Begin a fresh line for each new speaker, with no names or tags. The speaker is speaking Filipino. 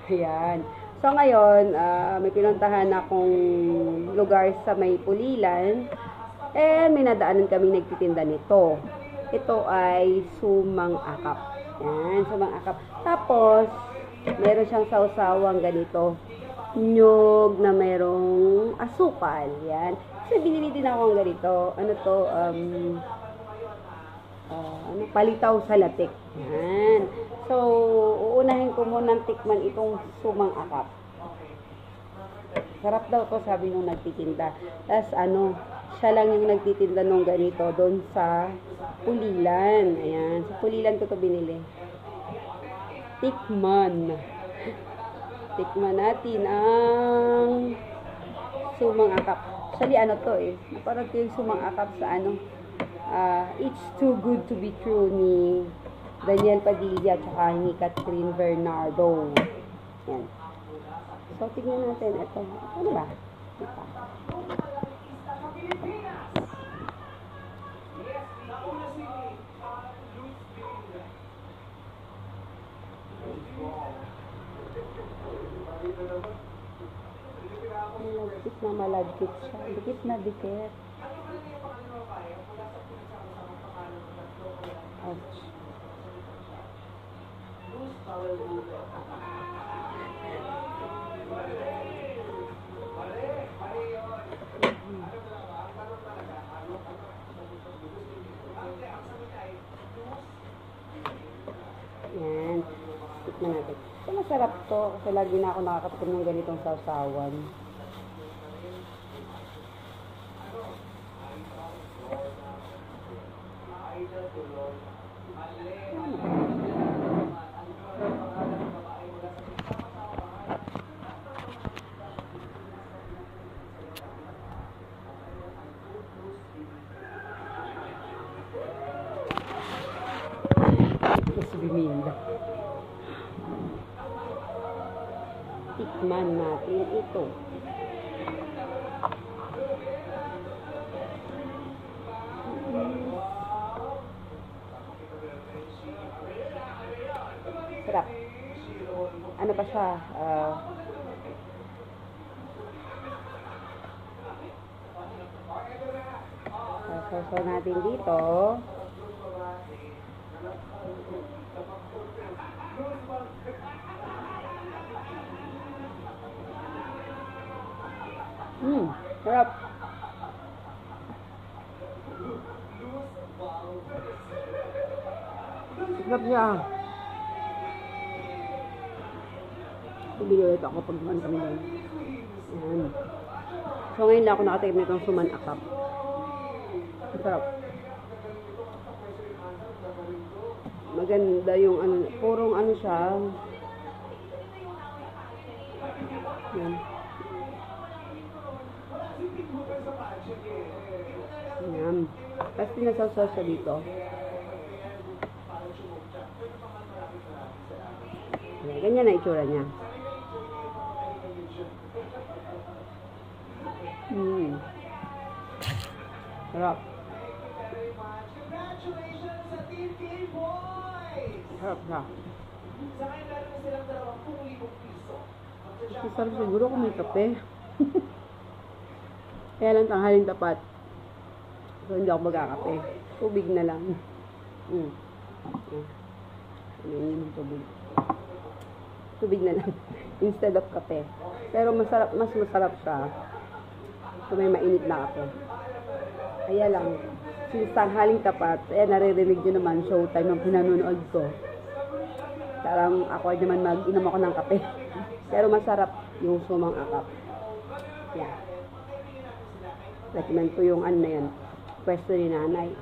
Ayan. So ngayon, may pinuntahan akong lugar sa may Pulilan. And may nadaanan kami nagtitinda nito. Ito ay sumang akap. Ayan, sumang akap. Tapos, meron siyang sawsawang ganito. Nyog na merong asukal. Yan. Kasi binili din ako ng ganito. Ano to? Palitaw sa latik. Yan. So, uunahin ko muna tikman itong sumang akap. Sarap daw to, sabi nung nagtitinda. Tapos siya lang yung nagtitinda nung ganito doon sa Pulilan. Ayan. Sa Pulilan ko to binili. Tikman natin ang sumang akap. Actually, to parang yung sumang akap sa It's Too Good to Be True ni Daniel Padilla at ni Catherine Bernardo. Yan. So, tignan natin ito. Ano ba? Ito. Malagkit na malagkit siya. Dikit na dikit. Ouch. Yan. Tikman natin. So, masarap to. Kasi lagi na ako nakakatikim ng ganitong sawsawan. Tikman natin ito. Sarap. Ano pa siya? So natin dito. Sarap. Sarap niya. Bibili ulit ako pag naman kami doon. Ayan. So ngayon lang ako nakatikim nitong suman akap. Sarap. Maganda yung purong siya. Ayan. Ayan. Tapos pinasawsaw siya dito. Ayan. Ganyan na itsura niya. Sarap. Sarap siya. Sarap siguro kung may kape. Kaya lang tanghaling tapat. So, hindi ako magkakape. Tubig na lang. Yung tubig. Tubig na lang. Instead of kape. Pero mas masarap siya. So, may mainit na kape. Kaya lang, since tanghaling tapat, naririnig nyo naman, showtime ang pinanonood ko. Parang ako naman mag-inom ako ng kape. Pero masarap yung sumang akap. Yeah. Recommend ko yung na yan. Pwesto ni nanay.